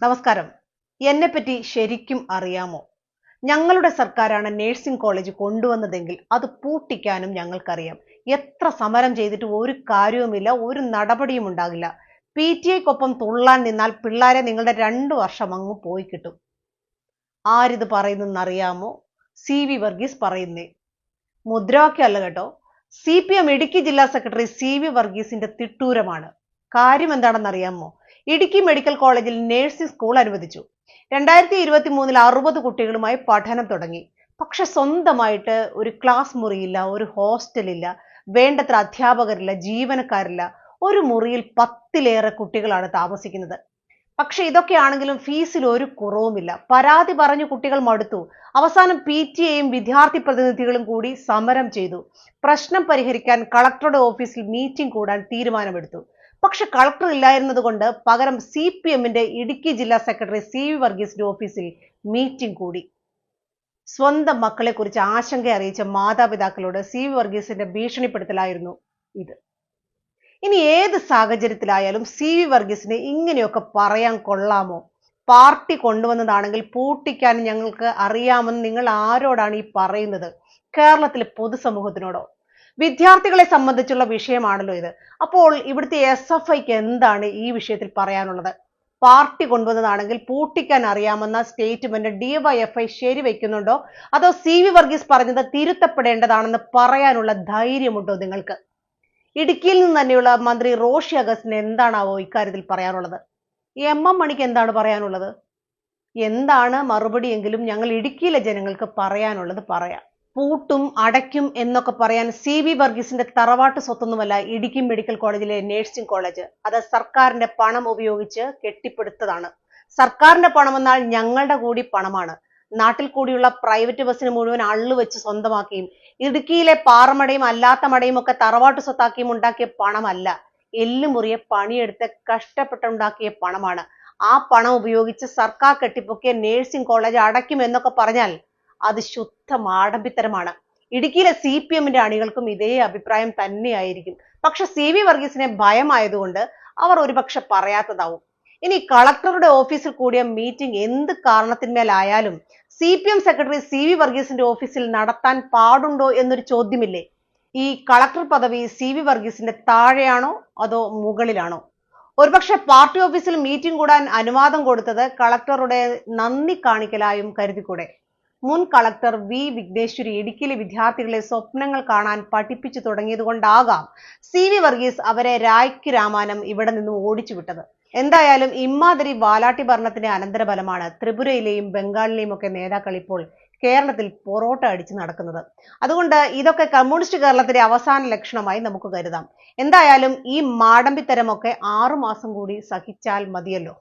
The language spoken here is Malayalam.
നമസ്കാരം. എന്നെപ്പറ്റി ശരിക്കും അറിയാമോ? ഞങ്ങളുടെ സർക്കാരാണ് നഴ്സിംഗ് കോളേജ് കൊണ്ടുവന്നതെങ്കിൽ അത് പൂട്ടിക്കാനും ഞങ്ങൾക്കറിയാം. എത്ര സമരം ചെയ്തിട്ട് ഒരു കാര്യവുമില്ല, ഒരു നടപടിയും ഉണ്ടാകില്ല. PTA-ക്കൊപ്പം തുള്ളാൻ നിന്നാൽ പിള്ളാരെ നിങ്ങളുടെ 2 വർഷം അങ്ങ് പോയി കിട്ടും. ആരിത് പറയുന്നെന്നറിയാമോ? CV വർഗീസ് പറയുന്നേ. മുദ്രാവാക്യമല്ല കേട്ടോ. CPM ഇടുക്കി ജില്ലാ സെക്രട്ടറി CV വർഗീസിന്റെ തിട്ടൂരമാണ്. കാര്യം എന്താണെന്നറിയാമോ? ഇടുക്കി മെഡിക്കൽ കോളേജിൽ നഴ്സിംഗ് സ്കൂൾ അനുവദിച്ചു. 2023-ൽ 60 കുട്ടികളുമായി പഠനം തുടങ്ങി. പക്ഷെ സ്വന്തമായിട്ട് ഒരു ക്ലാസ് മുറിയില്ല, ഒരു ഹോസ്റ്റലില്ല, വേണ്ടത്ര അധ്യാപകരില്ല, ജീവനക്കാരില്ല. ഒരു മുറിയിൽ 10-ലേറെ കുട്ടികളാണ് താമസിക്കുന്നത്. പക്ഷെ ഇതൊക്കെയാണെങ്കിലും ഫീസിൽ ഒരു കുറവുമില്ല. പരാതി പറഞ്ഞു കുട്ടികൾ മടുത്തു. അവസാനം PTA-യും വിദ്യാർത്ഥി പ്രതിനിധികളും കൂടി സമരം ചെയ്തു. പ്രശ്നം പരിഹരിക്കാൻ കളക്ടറുടെ ഓഫീസിൽ മീറ്റിംഗ് കൂടാൻ തീരുമാനമെടുത്തു. പക്ഷെ കളക്ടർ ഇല്ലായിരുന്നത് കൊണ്ട് പകരം CPM-ന്റെ ഇടുക്കി ജില്ലാ സെക്രട്ടറി CV വർഗീസിന്റെ ഓഫീസിൽ മീറ്റിംഗ് കൂടി. സ്വന്തം മക്കളെ കുറിച്ച് ആശങ്ക അറിയിച്ച മാതാപിതാക്കളോട് CV വർഗീസിന്റെ ഭീഷണിപ്പെടുത്തലായിരുന്നു ഇത്. ഇനി ഏത് സാഹചര്യത്തിലായാലും CV വർഗീസിന് ഇങ്ങനെയൊക്കെ പറയാൻ കൊള്ളാമോ? പാർട്ടി കൊണ്ടുവന്നതാണെങ്കിൽ പൂട്ടിക്കാൻ ഞങ്ങൾക്ക് അറിയാമെന്ന് നിങ്ങൾ ആരോടാണ് ഈ പറയുന്നത്? കേരളത്തിലെ പൊതുസമൂഹത്തിനോടോ? വിദ്യാർത്ഥികളെ സംബന്ധിച്ചുള്ള വിഷയമാണല്ലോ ഇത്. അപ്പോൾ ഇവിടുത്തെ SFIക്ക് എന്താണ് ഈ വിഷയത്തിൽ പറയാനുള്ളത്? പാർട്ടി കൊണ്ടുവന്നതാണെങ്കിൽ പൂട്ടിക്കാൻ അറിയാമെന്ന സ്റ്റേറ്റ്മെന്റ് DYFI ശരിവെക്കുന്നുണ്ടോ, അതോ CV വർഗീസ് പറഞ്ഞത് തിരുത്തപ്പെടേണ്ടതാണെന്ന് പറയാനുള്ള ധൈര്യമുണ്ടോ നിങ്ങൾക്ക്? ഇടുക്കിയിൽ നിന്ന് തന്നെയുള്ള മന്ത്രി റോഷി അഗസ്റ്റിന് എന്താണാവോ ഇക്കാര്യത്തിൽ പറയാനുള്ളത്? MM മണിക്ക് എന്താണ് പറയാനുള്ളത്? എന്താണ് മറുപടിയെങ്കിലും ഞങ്ങൾ ഇടുക്കിയിലെ ജനങ്ങൾക്ക് പറയാനുള്ളത് പറയാം. പൂട്ടും അടയ്ക്കും എന്നൊക്കെ പറയാൻ CV വർഗീസിന്റെ തറവാട്ട് സ്വത്തൊന്നുമല്ല ഇടുക്കി മെഡിക്കൽ കോളേജിലെ നഴ്സിംഗ് കോളേജ്. അത് സർക്കാരിന്റെ പണം ഉപയോഗിച്ച് കെട്ടിപ്പടുത്തതാണ്. സർക്കാരിന്റെ പണമെന്നാൽ ഞങ്ങളുടെ കൂടി പണമാണ്. നാട്ടിൽ കൂടിയുള്ള പ്രൈവറ്റ് ബസ്സിന് മുഴുവൻ അള്ളുവെച്ച് സ്വന്തമാക്കിയും ഇടുക്കിയിലെ പാറമടയും അല്ലാത്ത മടയും ഒക്കെ തറവാട്ട് സ്വത്താക്കിയും ഉണ്ടാക്കിയ പണമല്ല. എല്ലുമുറിയെ പണിയെടുത്ത് കഷ്ടപ്പെട്ടുണ്ടാക്കിയ പണമാണ്. ആ പണം ഉപയോഗിച്ച് സർക്കാർ കെട്ടിപ്പൊക്കിയ നഴ്സിംഗ് കോളേജ് അടയ്ക്കും എന്നൊക്കെ പറഞ്ഞാൽ അത് ശുദ്ധ ആഡംബരമാണ്. ഇടുക്കിയിലെ CPM-ന്റെ അണികൾക്കും ഇതേ അഭിപ്രായം തന്നെയായിരിക്കും. പക്ഷെ CV വർഗീസിനെ ഭയമായതുകൊണ്ട് അവർ ഒരുപക്ഷെ പറയാത്തതാവും. ഇനി കളക്ടറുടെ ഓഫീസിൽ കൂടിയ മീറ്റിംഗ് എന്ത് കാരണത്തിന്മേലായാലും CPM സെക്രട്ടറി CV വർഗീസിന്റെ ഓഫീസിൽ നടത്താൻ പാടുണ്ടോ എന്നൊരു ചോദ്യമില്ലേ? ഈ കളക്ടർ പദവി CV വർഗീസിന്റെ താഴെയാണോ അതോ മുകളിലാണോ? ഒരുപക്ഷെ പാർട്ടി ഓഫീസിൽ മീറ്റിംഗ് കൂടാൻ അനുവാദം കൊടുത്തത് കളക്ടറുടെ നന്ദി കാണിക്കലായും കരുതിക്കൂടെ? മുൻ കളക്ടർ V വിഘ്നേശ്വരി ഇടുക്കിയിലെ വിദ്യാർത്ഥികളെ സ്വപ്നങ്ങൾ കാണാൻ പഠിപ്പിച്ചു തുടങ്ങിയത് കൊണ്ടാകാം CV വർഗീസ് അവരെ രായ്ക്ക് രാമാനം ഇവിടെ നിന്നും ഓടിച്ചു വിട്ടത്. എന്തായാലും ഇമ്മാതിരി വാലാട്ടി ഭരണത്തിന്റെ അനന്തരഫലമാണ് ത്രിപുരയിലെയും ബംഗാളിലെയും ഒക്കെ നേതാക്കൾ ഇപ്പോൾ കേരളത്തിൽ പൊറോട്ട അടിച്ച് നടക്കുന്നത്. അതുകൊണ്ട് ഇതൊക്കെ കമ്മ്യൂണിസ്റ്റ് കേരളത്തിന്റെ അവസാന ലക്ഷണമായി നമുക്ക് കരുതാം. എന്തായാലും ഈ മാടമ്പിത്തരമൊക്കെ 6 മാസം കൂടി സഹിച്ചാൽ മതിയല്ലോ.